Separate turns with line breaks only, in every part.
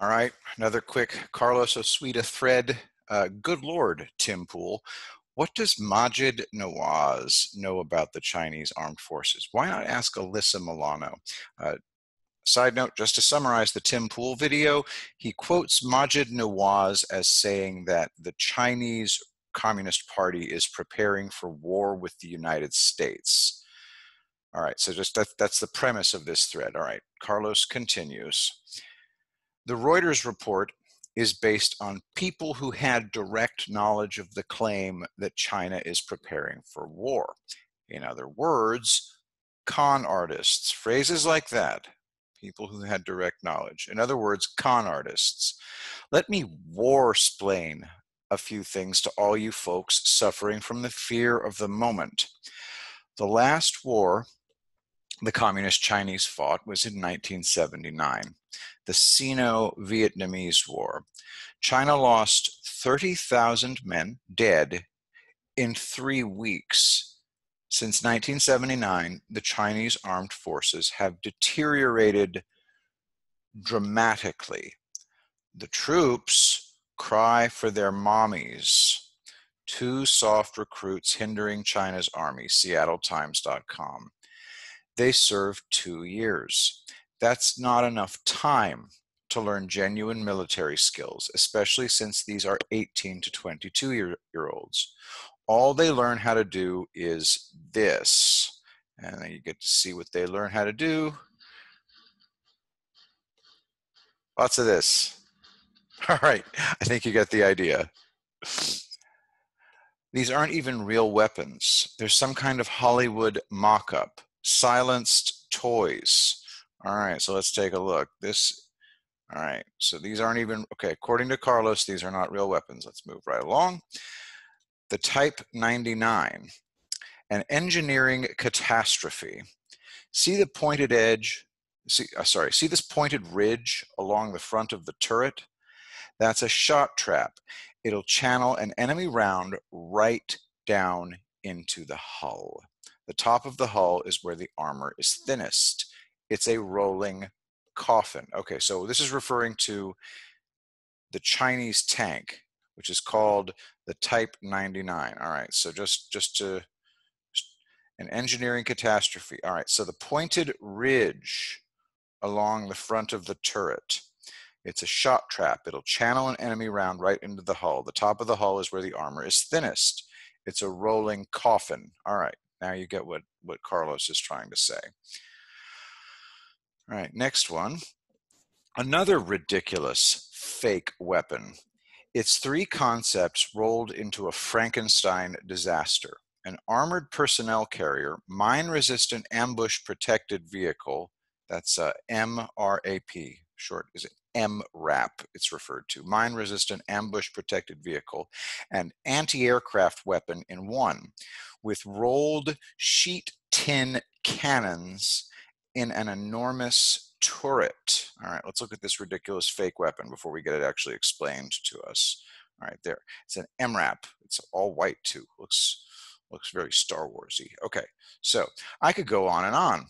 All right, another quick Carlos Osuita thread. Good Lord, Tim Pool. What does Majid Nawaz know about the Chinese armed forces? Why not ask Alyssa Milano? Side note, just to summarize the Tim Pool video, he quotes Majid Nawaz as saying that the Chinese Communist Party is preparing for war with the United States. All right, so that's the premise of this thread. All right, Carlos continues. The Reuters report is based on people who had direct knowledge of the claim that China is preparing for war. In other words, con artists, phrases like that, people who had direct knowledge. In other words, con artists. Let me war-splain a few things to all you folks suffering from the fear of the moment. The last war the Communist Chinese fought was in 1979, the Sino-Vietnamese War. China lost 30,000 men dead in 3 weeks. Since 1979, the Chinese armed forces have deteriorated dramatically. The troops cry for their mommies. 2 soft recruits hindering China's army, SeattleTimes.com. They served 2 years. That's not enough time to learn genuine military skills, especially since these are 18 to 22-year-olds. All they learn how to do is this. And then you get to see what they learn how to do. Lots of this. All right, I think you get the idea. These aren't even real weapons. There's some kind of Hollywood mock-up. Silenced toys. All right, so let's take a look. All right, so these aren't even, okay, according to Carlos, these are not real weapons. Let's move right along. The Type 99, an engineering catastrophe. See the pointed edge, see this pointed ridge along the front of the turret? That's a shot trap. It'll channel an enemy round right down into the hull. The top of the hull is where the armor is thinnest. It's a rolling coffin. Okay, so this is referring to the Chinese tank, which is called the Type 99. All right, so just to an engineering catastrophe. All right, so the pointed ridge along the front of the turret. It's a shot trap. It'll channel an enemy round right into the hull. The top of the hull is where the armor is thinnest. It's a rolling coffin. All right, now you get what Carlos is trying to say. All right, next one. Another ridiculous fake weapon. It's 3 concepts rolled into a Frankenstein disaster. An armored personnel carrier, mine-resistant ambush-protected vehicle, that's MRAP, short is it? MRAP, it's referred to, mine-resistant ambush-protected vehicle, and anti-aircraft weapon in one, with rolled sheet tin cannons in an enormous turret. All right, let's look at this ridiculous fake weapon before we get it actually explained to us. All right, there. It's an MRAP. It's all white too. Looks very Star Warsy. Okay, so I could go on and on.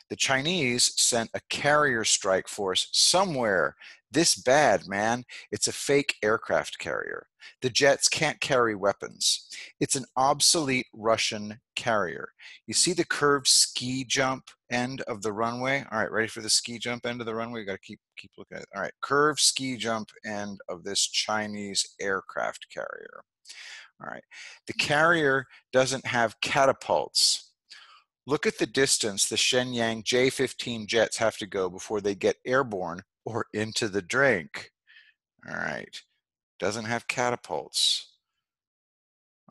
The Chinese sent a carrier strike force somewhere. This bad, man. It's a fake aircraft carrier. The jets can't carry weapons. It's an obsolete Russian carrier. You see the curved ski jump end of the runway? All right, ready for the ski jump end of the runway? You got to keep looking at it. All right, curved ski jump end of this Chinese aircraft carrier. All right, the carrier doesn't have catapults. Look at the distance the Shenyang J-15 jets have to go before they get airborne or into the drink. All right, doesn't have catapults.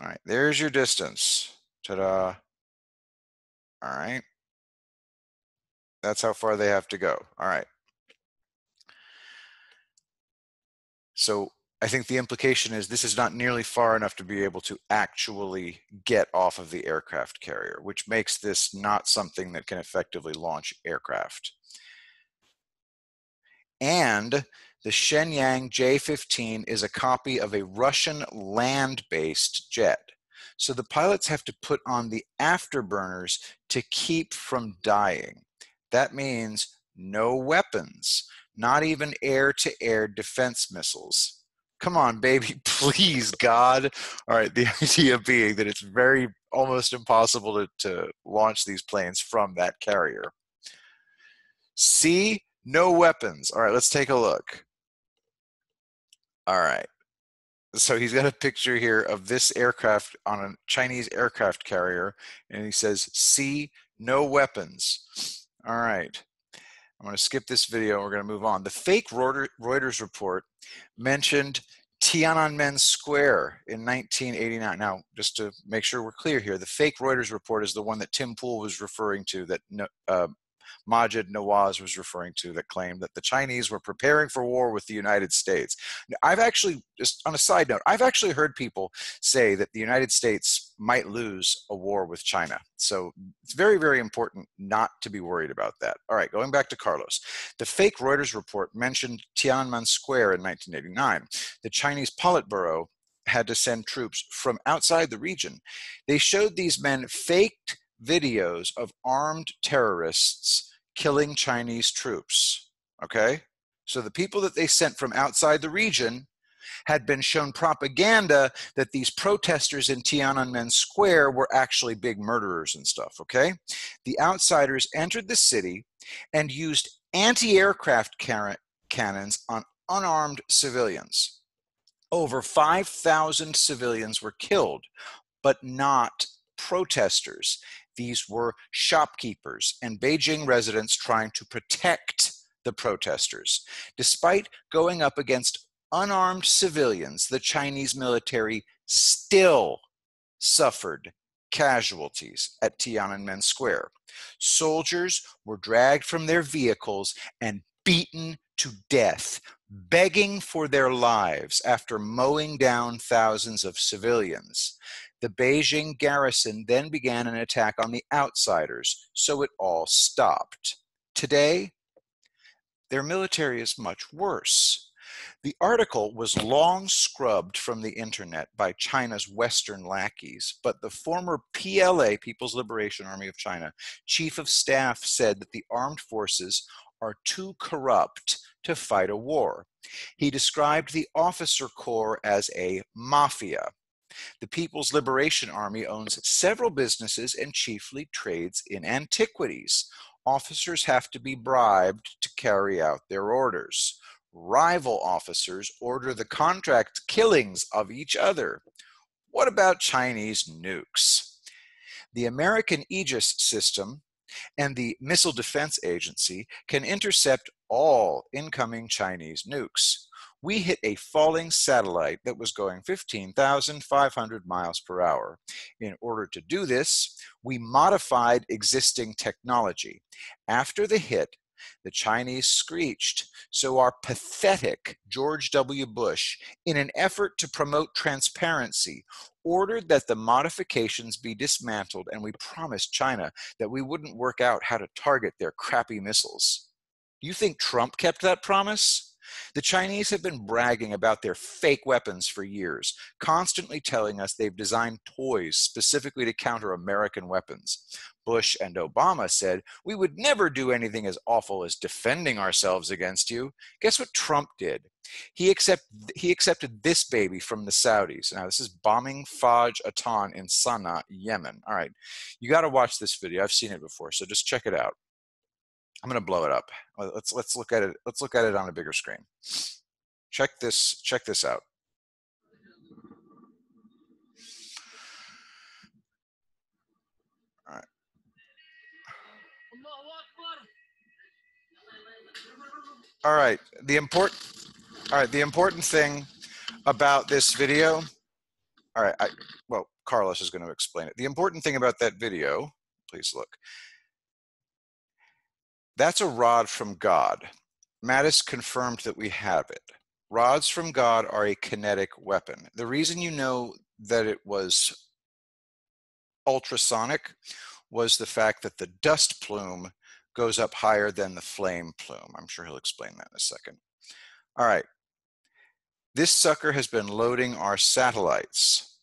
All right, there's your distance. Ta-da. All right, that's how far they have to go. All right. So I think the implication is this is not nearly far enough to be able to actually get off of the aircraft carrier, which makes this not something that can effectively launch aircraft. And the Shenyang J-15 is a copy of a Russian land-based jet. So the pilots have to put on the afterburners to keep from dying. That means no weapons, not even air-to-air defense missiles. Come on, baby, please, God. All right, the idea being that it's very almost impossible to launch these planes from that carrier. C, no weapons. All right, let's take a look. All right. So he's got a picture here of this aircraft on a Chinese aircraft carrier, and he says, C, no weapons. All right. I'm going to skip this video. We're going to move on. The fake Reuters report mentioned Tiananmen Square in 1989. Now, just to make sure we're clear here, the fake Reuters report is the one that Tim Pool was referring to, that Maajid Nawaz was referring to, that claimed that the Chinese were preparing for war with the United States. I've actually, just on a side note, I've actually heard people say that the United States might lose a war with China. So it's very, very important not to be worried about that. All right, going back to Carlos. The fake Reuters report mentioned Tiananmen Square in 1989. The Chinese Politburo had to send troops from outside the region. They showed these men faked videos of armed terrorists killing Chinese troops, okay? So the people that they sent from outside the region had been shown propaganda that these protesters in Tiananmen Square were actually big murderers and stuff, okay? The outsiders entered the city and used anti-aircraft cannons on unarmed civilians. Over 5,000 civilians were killed, but not protesters. These were shopkeepers and Beijing residents trying to protect the protesters. Despite going up against unarmed civilians, the Chinese military still suffered casualties at Tiananmen Square. Soldiers were dragged from their vehicles and beaten to death, begging for their lives after mowing down thousands of civilians. The Beijing garrison then began an attack on the outsiders, so it all stopped. Today, their military is much worse. The article was long scrubbed from the internet by China's Western lackeys, but the former PLA, People's Liberation Army of China, chief of staff said that the armed forces are too corrupt to fight a war. He described the officer corps as a mafia. The People's Liberation Army owns several businesses and chiefly trades in antiquities. Officers have to be bribed to carry out their orders. Rival officers order the contract killings of each other. What about Chinese nukes? The American Aegis system and the Missile Defense Agency can intercept all incoming Chinese nukes. We hit a falling satellite that was going 15,500 miles per hour. In order to do this, we modified existing technology. After the hit, the Chinese screeched, so our pathetic George W. Bush, in an effort to promote transparency, ordered that the modifications be dismantled, and we promised China that we wouldn't work out how to target their crappy missiles. Do you think Trump kept that promise? The Chinese have been bragging about their fake weapons for years, constantly telling us they've designed toys specifically to counter American weapons. Bush and Obama said, we would never do anything as awful as defending ourselves against you. Guess what Trump did? He accepted this baby from the Saudis. Now, this is bombing Faj Atan in Sana'a, Yemen. All right, you got to watch this video. I've seen it before, so just check it out. I'm going to blow it up. Let's look at it. Let's look at it on a bigger screen. Check this out. All right. All right. The important thing about this video. All right. Well, Carlos is going to explain it. The important thing about that video, please look. That's a rod from God. Mattis confirmed that we have it. Rods from God are a kinetic weapon. The reason you know that it was ultrasonic was the fact that the dust plume goes up higher than the flame plume. I'm sure he'll explain that in a second. All right. This sucker has been loading our satellites.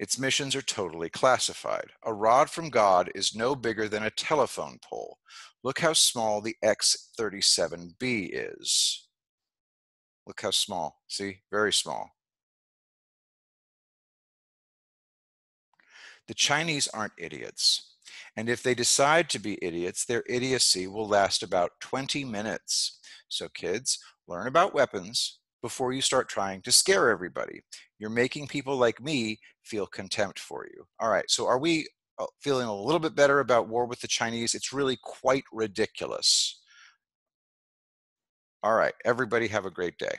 Its missions are totally classified. A rod from God is no bigger than a telephone pole. Look how small the X-37B is. Look how small. See? Very small. The Chinese aren't idiots. And if they decide to be idiots, their idiocy will last about 20 minutes. So kids, learn about weapons before you start trying to scare everybody. You're making people like me feel contempt for you. All right, so are we feeling a little bit better about war with the Chinese? It's really quite ridiculous. All right, everybody have a great day.